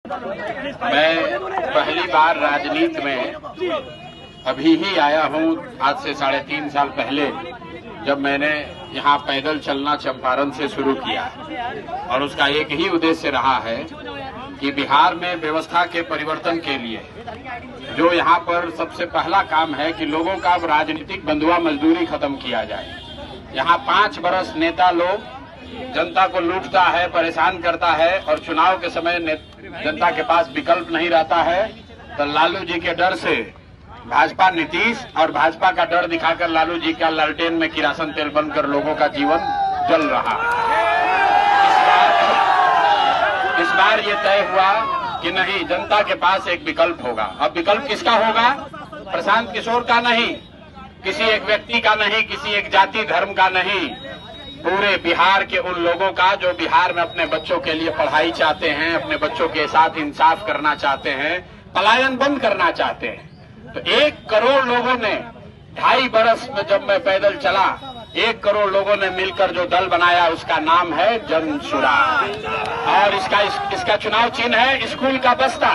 मैं पहली बार राजनीति में अभी ही आया हूँ, आज से 3.5 साल पहले, जब मैंने यहाँ पैदल चलना चंपारण से शुरू किया। और उसका एक ही उद्देश्य रहा है कि बिहार में व्यवस्था के परिवर्तन के लिए जो यहाँ पर सबसे पहला काम है कि लोगों का राजनीतिक बंधुआ मजदूरी खत्म किया जाए। यहाँ 5 बरस नेता लोग जनता को लूटता है, परेशान करता है, और चुनाव के समय जनता के पास विकल्प नहीं रहता है। तो लालू जी के डर से भाजपा नीतीश और भाजपा का डर दिखाकर लालू जी का लालटेन में किरासन तेल बनकर लोगों का जीवन जल रहा है। इस बार ये तय हुआ कि नहीं, जनता के पास एक विकल्प होगा। अब विकल्प किसका होगा? प्रशांत किशोर का नहीं, किसी एक व्यक्ति का नहीं, किसी एक जाति धर्म का नहीं, पूरे बिहार के उन लोगों का जो बिहार में अपने बच्चों के लिए पढ़ाई चाहते हैं, अपने बच्चों के साथ इंसाफ करना चाहते हैं, पलायन बंद करना चाहते हैं। तो 1 करोड़ लोगों ने 2.5 बरस में, जब मैं पैदल चला, 1 करोड़ लोगों ने मिलकर जो दल बनाया, उसका नाम है जन सुराज। और इसका चुनाव चिन्ह है स्कूल का बस्ता।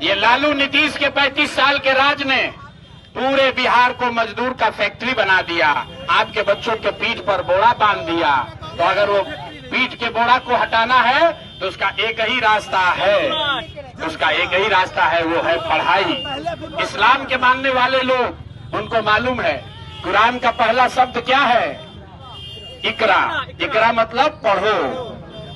ये लालू नीतीश के 35 साल के राज ने पूरे बिहार को मजदूर का फैक्ट्री बना दिया। आपके बच्चों के पीठ पर बोरा बांध दिया। तो अगर वो पीठ के बोरा को हटाना है तो उसका एक ही रास्ता है, वो है पढ़ाई। इस्लाम के मानने वाले लोग, उनको मालूम है कुरान का पहला शब्द क्या है? इकरा। इकरा मतलब पढ़ो।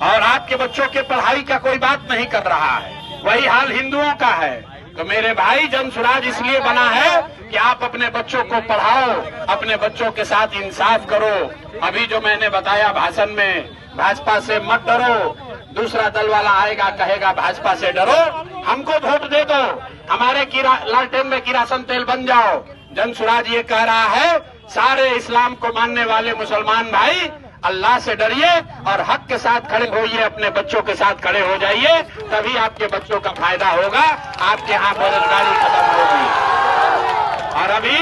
और आपके बच्चों के पढ़ाई का कोई बात नहीं कर रहा है। वही हाल हिंदुओं का है। तो मेरे भाई, जन सुराज इसलिए बना है कि आप अपने बच्चों को पढ़ाओ, अपने बच्चों के साथ इंसाफ करो। अभी जो मैंने बताया भाषण में, भाजपा से मत डरो। दूसरा दल वाला आएगा, कहेगा भाजपा से डरो, हमको वोट दे दो, हमारे लालटेन में किरासन तेल बन जाओ। जन सुराज ये कह रहा है, सारे इस्लाम को मानने वाले मुसलमान भाई, अल्लाह से डरिए और हक के साथ खड़े होइए, अपने बच्चों के साथ खड़े हो जाइए, तभी आपके बच्चों का फायदा होगा, आपके यहाँ बेरोजगारी खत्म होगी। और अभी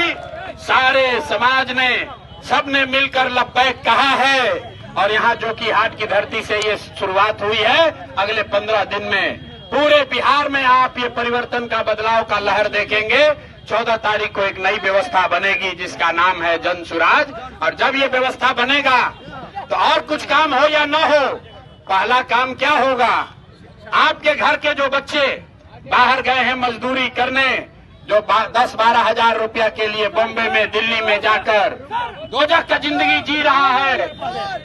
सारे समाज ने, सबने मिलकर लब्बैक कहा है। और यहाँ जोकीहाट की धरती से ये शुरुआत हुई है। अगले 15 दिन में पूरे बिहार में आप ये परिवर्तन का, बदलाव का लहर देखेंगे। 14 तारीख को एक नई व्यवस्था बनेगी जिसका नाम है जन सुराज। और जब ये व्यवस्था बनेगा तो और कुछ काम हो या न हो, पहला काम क्या होगा? आपके घर के जो बच्चे बाहर गए हैं मजदूरी करने, जो 10-12 हजार रुपया के लिए बॉम्बे में, दिल्ली में जाकर दोजख का जिंदगी जी रहा है,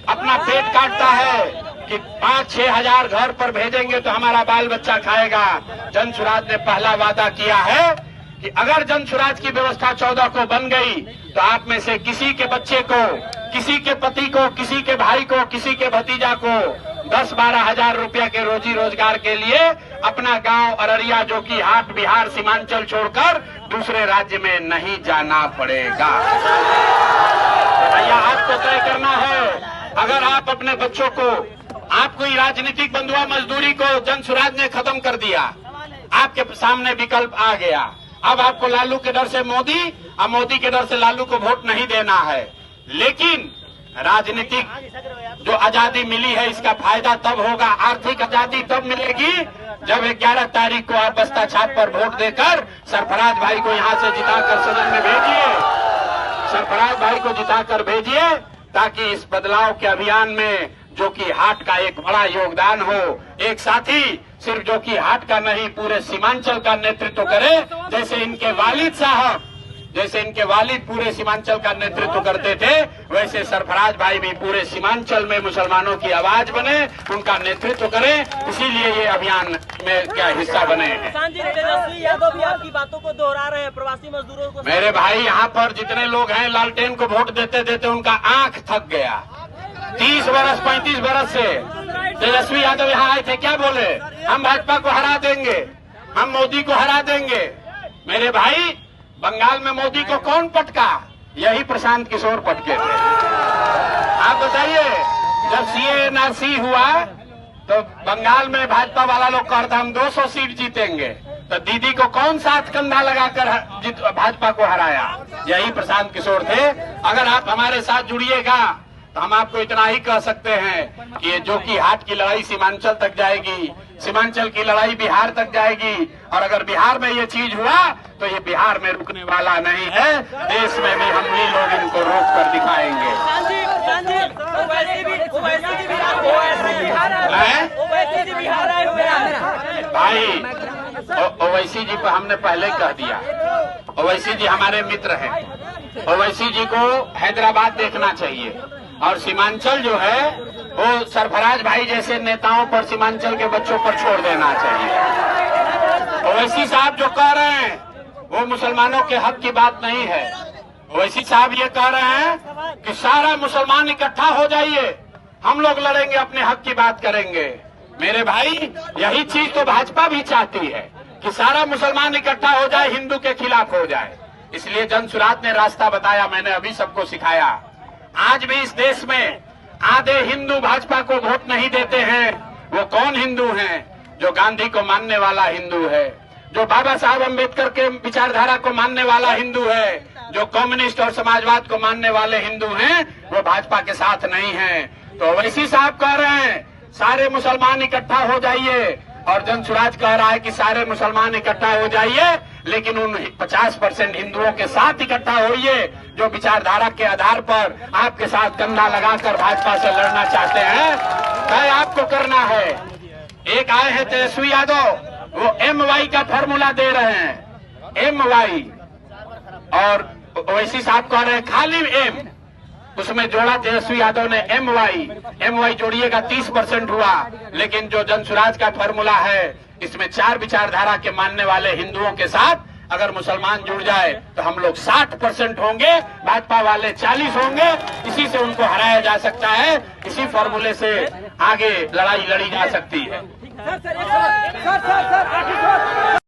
अपना पेट काटता है कि 5-6 हजार घर पर भेजेंगे तो हमारा बाल बच्चा खाएगा। जन सुराज ने पहला वादा किया है कि अगर जन सुराज की व्यवस्था 14 को बन गई तो आप में से किसी के बच्चे को, किसी के पति को, किसी के भाई को, किसी के भतीजा को 10-12 हजार रुपया के रोजी रोजगार के लिए अपना गांव अररिया, जोकीहाट, बिहार सीमांचल छोड़कर दूसरे राज्य में नहीं जाना पड़ेगा। भैया आपको तय करना है। अगर आप अपने बच्चों को, आपको राजनीतिक बंधुआ मजदूरी को जन सुराज ने खत्म कर दिया, आपके सामने विकल्प आ गया। अब आपको लालू के डर से मोदी और मोदी के डर से लालू को वोट नहीं देना है। लेकिन राजनीतिक जो आजादी मिली है, इसका फायदा तब होगा, आर्थिक आजादी तब मिलेगी जब 11 तारीख को आप बस्ता छाप पर वोट देकर सरफराज भाई को यहाँ से जिताकर सदन में भेजिए। सरफराज भाई को जिताकर भेजिए ताकि इस बदलाव के अभियान में जोकीहाट का एक बड़ा योगदान हो। एक साथी सिर्फ जोकीहाट का नहीं, पूरे सीमांचल का नेतृत्व करे, जैसे इनके वालिद पूरे सीमांचल का नेतृत्व करते थे, वैसे सरफराज भाई भी पूरे सीमांचल में मुसलमानों की आवाज बने, उनका नेतृत्व करें। इसीलिए ये अभियान में क्या हिस्सा बने हैं। तेजस्वी यादव भी आपकी बातों को दोहरा रहे हैं, प्रवासी मजदूरों को। मेरे भाई, यहाँ पर जितने लोग हैं, लालटेन को वोट देते देते उनका आंख थक गया। 30 बरस 35 बरस से तेजस्वी यादव यहाँ आए थे, क्या बोले? हम भाजपा को हरा देंगे, हम मोदी को हरा देंगे। मेरे भाई, बंगाल में मोदी को कौन पटका? यही प्रशांत किशोर पटके थे। आप बताइए, जब CA-NRC हुआ तो बंगाल में भाजपा वाला लोग कहता हम 200 सीट जीतेंगे, तो दीदी को कौन साथ कंधा लगाकर भाजपा को हराया? यही प्रशांत किशोर थे। अगर आप हमारे साथ जुड़िएगा तो हम आपको इतना ही कह सकते हैं कि जोकीहाट की लड़ाई सीमांचल तक जाएगी, सीमांचल की लड़ाई बिहार तक जाएगी, और अगर बिहार में ये चीज हुआ तो ये बिहार में रुकने वाला नहीं है, देश में भी हम ही लोग इनको रोक कर दिखाएंगे। भाई ओवैसी जी पर हमने पहले कह दिया, ओवैसी जी हमारे मित्र हैं, ओवैसी जी को हैदराबाद देखना चाहिए, और सीमांचल जो है वो सरफराज भाई जैसे नेताओं पर, सीमांचल के बच्चों पर छोड़ देना चाहिए। ओवैसी साहब जो कह रहे हैं वो मुसलमानों के हक की बात नहीं है। ओवैसी साहब ये कह रहे हैं कि सारा मुसलमान इकट्ठा हो जाइए, हम लोग लड़ेंगे, अपने हक की बात करेंगे। मेरे भाई यही चीज तो भाजपा भी चाहती है कि सारा मुसलमान इकट्ठा हो जाए, हिंदू के खिलाफ हो जाए। इसलिए जनसुराज ने रास्ता बताया, मैंने अभी सबको सिखाया। आज भी इस देश में आधे हिंदू भाजपा को वोट नहीं देते हैं। वो कौन हिंदू हैं? जो गांधी को मानने वाला हिंदू है, जो बाबा साहब अम्बेडकर के विचारधारा को मानने वाला हिंदू है, जो कम्युनिस्ट और समाजवाद को मानने वाले हिंदू हैं, वो भाजपा के साथ नहीं हैं। तो ओवैसी साहब कह रहे हैं सारे मुसलमान इकट्ठा हो जाइए, और जनसुराज कह रहा है कि सारे मुसलमान इकट्ठा हो जाइए, लेकिन उन 50% हिंदुओं के साथ इकट्ठा होइए जो विचारधारा के आधार पर आपके साथ कंधा लगाकर भाजपा से लड़ना चाहते हैं। तय आपको करना है। एक आए हैं तेजस्वी यादव, वो MY का फॉर्मूला दे रहे हैं, MY, और ओवैसी साहब कह रहे हैं खाली M, उसमें जोड़ा तेजस्वी यादव ने MY जोड़िएगा 30% हुआ। लेकिन जो जनसुराज का फॉर्मूला है, इसमें 4 विचारधारा के मानने वाले हिंदुओं के साथ अगर मुसलमान जुड़ जाए तो हम लोग 60% होंगे, भाजपा वाले 40 होंगे। इसी से उनको हराया जा सकता है, इसी फॉर्मूले से आगे लड़ाई लड़ी जा सकती है।